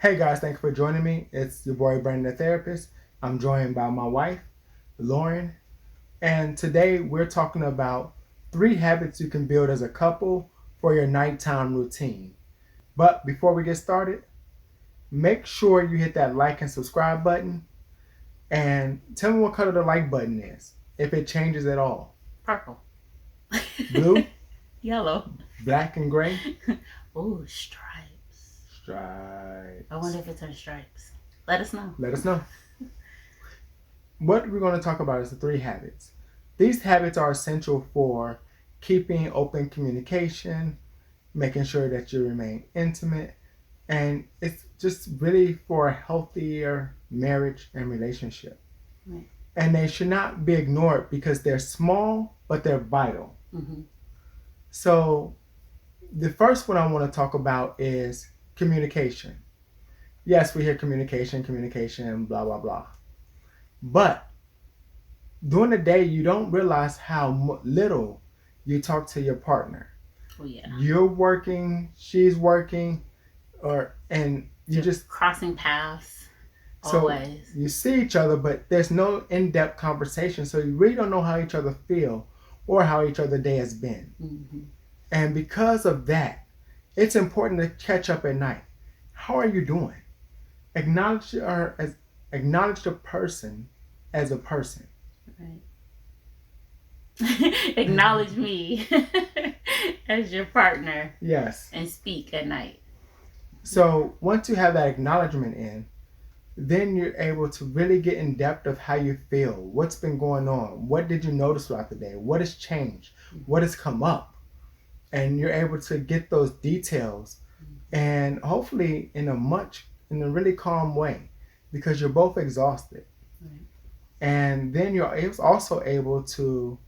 Hey guys, thank you for joining me. It's your boy Brandon..therapist. I'm joined by my wife, Lauren, and today we're talking about 3 habits you can build as a couple for your nighttime routine. But before we get started, make sure you hit that like and subscribe button and tell me what color the like button is, if it changes at all. Purple. Blue? Yellow. Black and gray? Ooh, stripes. Stripes. I wonder if it's our stripes. Let us know. Let us know. What we're going to talk about is the 3 habits. These habits are essential for keeping open communication, making sure that you remain intimate, and it's just really for a healthier marriage and relationship. Right. And they should not be ignored because they're small, but they're vital. Mm-hmm. So the first one I want to talk about is communication. Yes, we hear communication, blah, blah, blah. But during the day, you don't realize how little you talk to your partner. Oh, yeah. You're working, she's working, and you just crossing paths. So always. You see each other, but there's no in-depth conversation. So you really don't know how each other feel or how each other day has been. Mm-hmm. And because of that, it's important to catch up at night. How are you doing? Acknowledge the person as a person. Right. Acknowledge me as your partner. Yes. And speak at night. So once you have that acknowledgement in, then you're able to really get in depth of how you feel, what's been going on, what did you notice throughout the day, what has changed, what has come up, and you're able to get those details, and hopefully in a really calm way, because you're both exhausted. Right. And then you're also able to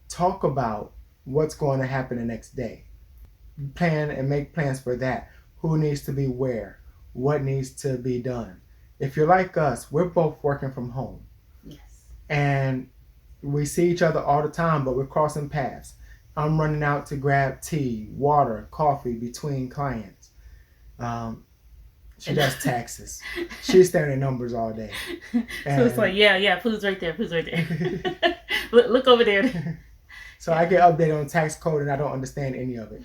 talk about what's going to happen the next day, plan and make plans for that. Who needs to be where, what needs to be done. If you're like us, we're both working from home. Yes. And we see each other all the time, but we're crossing paths. I'm running out to grab tea, water, coffee between clients. She does taxes. She's staring at numbers all day. So it's like, yeah, food's right there. look over there. So I get updated on tax code and I don't understand any of it.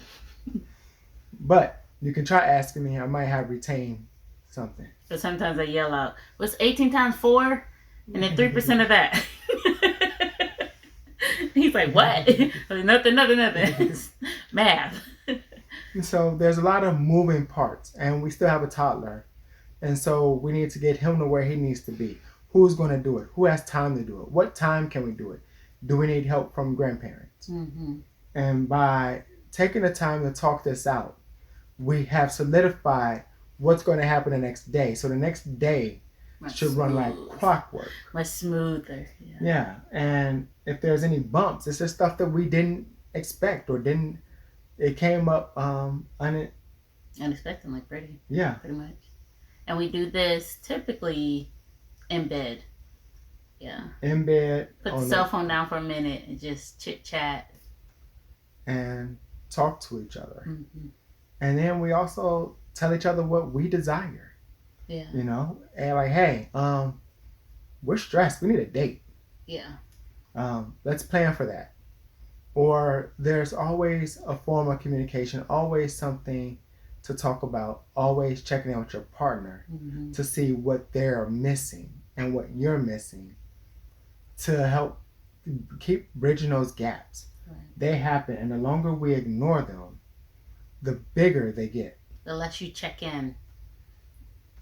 But you can try asking me. I might have retained something. But sometimes I yell out, what's 18 times 4? And then 3% of that. He's like, what? Nothing. Math. So there's a lot of moving parts, and we still have a toddler. And so we need to get him to where he needs to be. Who's going to do it? Who has time to do it? What time can we do it? Do we need help from grandparents? Mm-hmm. And by taking the time to talk this out, we have solidified what's going to happen the next day. So the next day should run like clockwork. Much smoother. Yeah. And if there's any bumps, it's just stuff that we didn't expect or it came up unexpectedly, pretty much. And we do this typically in bed. Yeah. In bed. Put the cell phone down for a minute and just chit chat. And talk to each other. Mm-hmm. And then we also tell each other what we desire. Yeah. You know? And like, hey, we're stressed. We need a date. Yeah. Let's plan for that. Or there's always a form of communication, always something to talk about, always checking in with your partner mm-hmm. to see what they're missing and what you're missing to help keep bridging those gaps. Right. They happen, and the longer we ignore them, the bigger they get. The less you check in,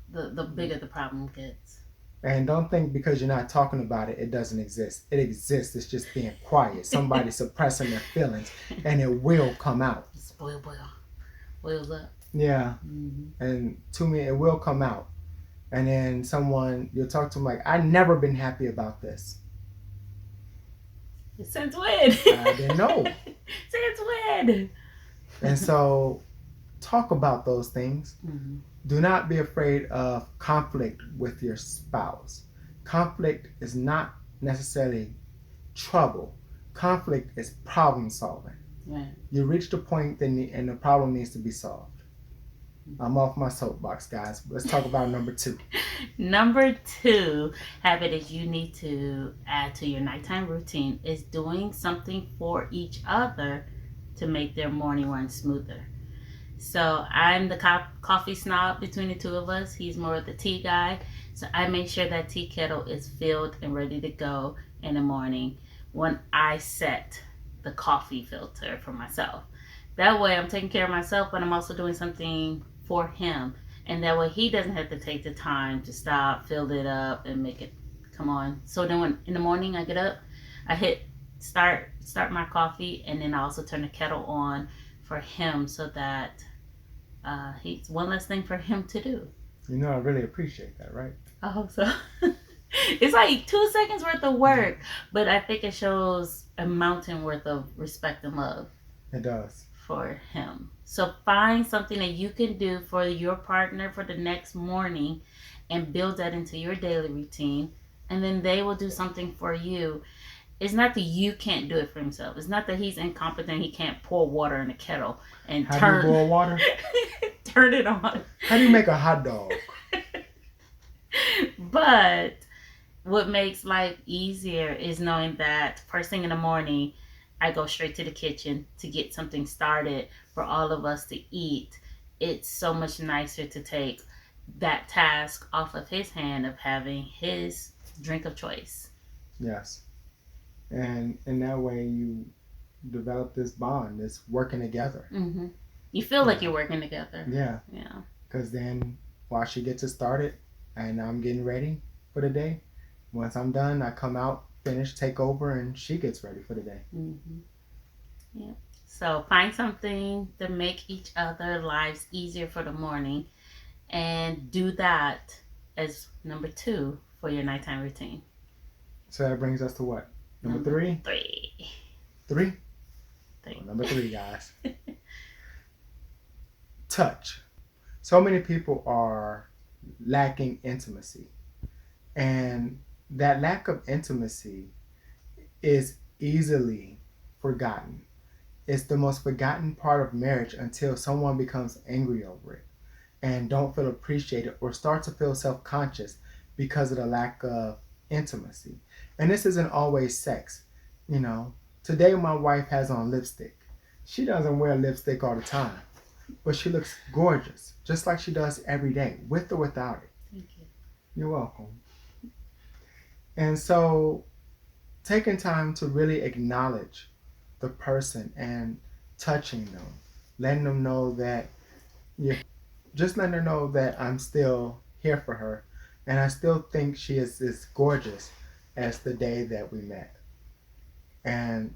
the bigger the problem gets. And don't think because you're not talking about it, it doesn't exist. It exists. It's just being quiet. Somebody suppressing their feelings, and it will come out. It's boils up. Yeah. Mm-hmm. And to me, it will come out. And then you'll talk to them like, I've never been happy about this. Since when? I didn't know. Since when? And so talk about those things. Mm-hmm. Do not be afraid of conflict with your spouse. Conflict is not necessarily trouble. Conflict is problem solving. Right. You reach the point and the problem needs to be solved. I'm off my soapbox, guys. Let's talk about number 2. Number 2 habit is you need to add to your nighttime routine is doing something for each other to make their morning run smoother. So I'm the coffee snob between the two of us. He's more of the tea guy. So I make sure that tea kettle is filled and ready to go in the morning when I set the coffee filter for myself. That way I'm taking care of myself, but I'm also doing something for him. And that way he doesn't have to take the time to stop, fill it up, and make it come on. So then when in the morning I get up, I hit start my coffee, and then I also turn the kettle on for him so that he's one less thing for him to do. You know, I really appreciate that, right? I hope so. It's like 2 seconds worth of work, but I think it shows a mountain worth of respect and love. It does. For him. So find something that you can do for your partner for the next morning and build that into your daily routine. And then they will do something for you. It's not that you can't do it for himself. It's not that he's incompetent. He can't pour water in a kettle and How do you boil water? turn it on. How do you make a hot dog? But what makes life easier is knowing that first thing in the morning, I go straight to the kitchen to get something started for all of us to eat. It's so much nicer to take that task off of his hand of having his drink of choice. Yes. And in that way, you develop this bond, this working together. Mm-hmm. You feel like you're working together. Yeah. Yeah. Because then while she gets it started and I'm getting ready for the day, once I'm done, I come out, finish, take over, and she gets ready for the day. Mm-hmm. Yeah. So find something to make each other lives easier for the morning, and do that as number 2 for your nighttime routine. So that brings us to what? Number 3? 3. 3? 3. Oh, number 3, guys. Touch. So many people are lacking intimacy. And that lack of intimacy is easily forgotten. It's the most forgotten part of marriage until someone becomes angry over it and don't feel appreciated or start to feel self-conscious because of the lack of intimacy. And this isn't always sex. You know, today my wife has on lipstick. She doesn't wear lipstick all the time, but she looks gorgeous, just like she does every day, with or without it. Thank you. You're welcome. And so taking time to really acknowledge the person and touching them, letting them know that you just letting her know that I'm still here for her and I still think she is as gorgeous as the day that we met. And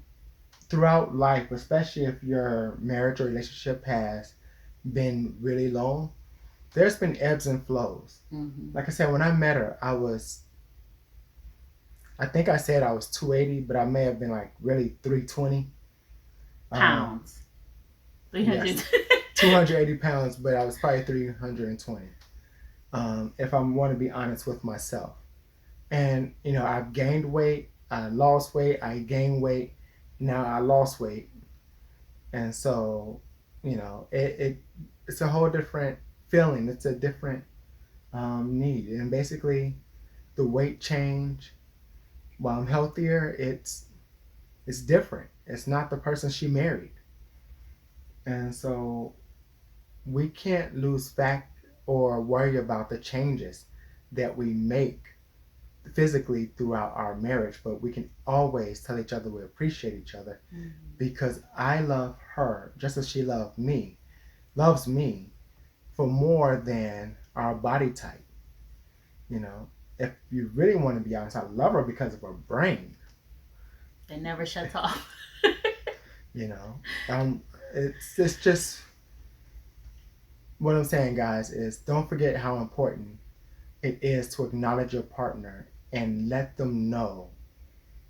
throughout life, especially if your marriage or relationship has been really long, there's been ebbs and flows. Mm-hmm. Like I said, when I met her, I think I said I was 280, but I may have been like really 320 pounds. 300. Yes, 280 pounds, but I was probably 320. If I want to be honest with myself. And, you know, I've gained weight, I lost weight, I gained weight, now I lost weight. And so, you know, it's a whole different feeling. It's a different need. And basically, the weight change, while I'm healthier, it's different. It's not the person she married. And so we can't lose fact or worry about the changes that we make physically throughout our marriage, but we can always tell each other we appreciate each other because I love her just as she loves me for more than our body type. You know, if you really want to be honest, I love her because of her brain. It never shuts off. You know, it's just what I'm saying, guys, is don't forget how important it is to acknowledge your partner and let them know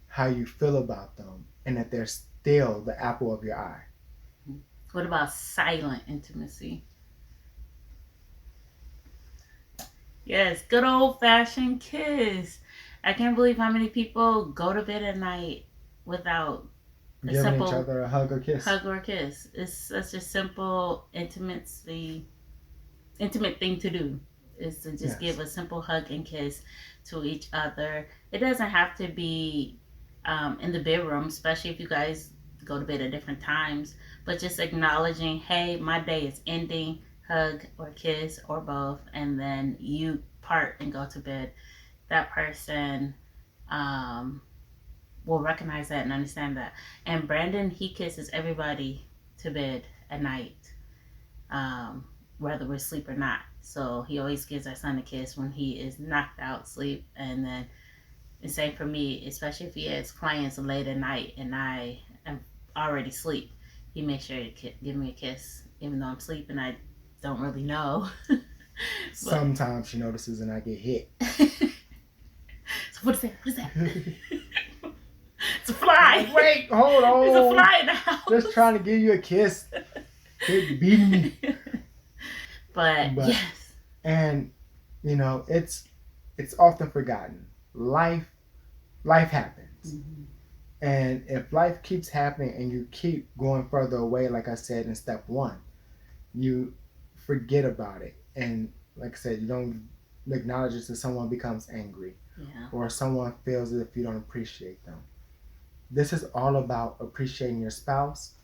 how you feel about them and that they're still the apple of your eye. What about silent intimacy? Yes, good old fashioned kiss. I can't believe how many people go to bed at night without a Giving simple each other a hug or kiss. hug or kiss. It's such a simple intimacy intimate thing to do is to just Yes. give a simple hug and kiss to each other. It doesn't have to be in the bedroom, especially if you guys go to bed at different times, but just acknowledging, hey, my day is ending, hug or kiss or both, and then you part and go to bed. That person um, will recognize that and understand that. And Brandon, he kisses everybody to bed at night, um, whether we're asleep or not. So he always gives our son a kiss when he is knocked out sleep. And then the same for me, especially if he has clients late at night and I am already asleep. He makes sure to give me a kiss, even though I'm sleeping. I don't really know. But Sometimes she notices and I get hit. so what is that? What is that? It's a fly. Wait, hold on. There's a fly in the house. Just trying to give you a kiss. Quit beating me. But yes. And it's often forgotten. Life happens. Mm-hmm. And if life keeps happening and you keep going further away, like I said in step one, you forget about it. And like I said, you don't acknowledge it until someone becomes angry, Yeah. or someone feels as if you don't appreciate them. This is all about appreciating your spouse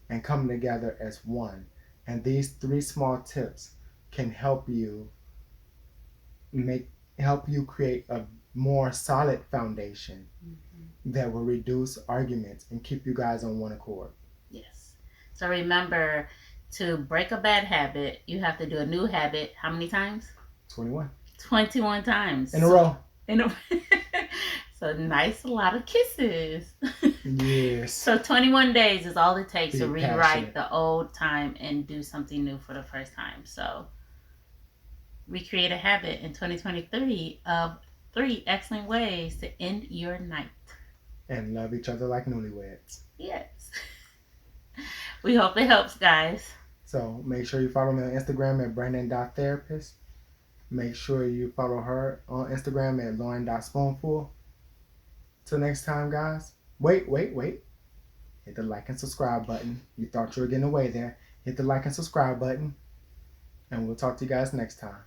and coming together as one. And these three small tips can make help you create a more solid foundation that will reduce arguments and keep you guys on one accord. Yes. So remember, to break a bad habit, you have to do a new habit how many times? 21. 21 times. In a row. In a So nice, a lot of kisses. Yes. So 21 days is all it takes Be to rewrite passionate. the old time and do something new for the first time. So recreate a habit in 2023 of 3 excellent ways to end your night. And love each other like newlyweds. Yes. We hope it helps, guys. So make sure you follow me on Instagram at Brandon.therapist. Make sure you follow her on Instagram at Lauren.Spoonfull. Till next time, guys. Wait. Hit the like and subscribe button. You thought you were getting away there. Hit the like and subscribe button. And we'll talk to you guys next time.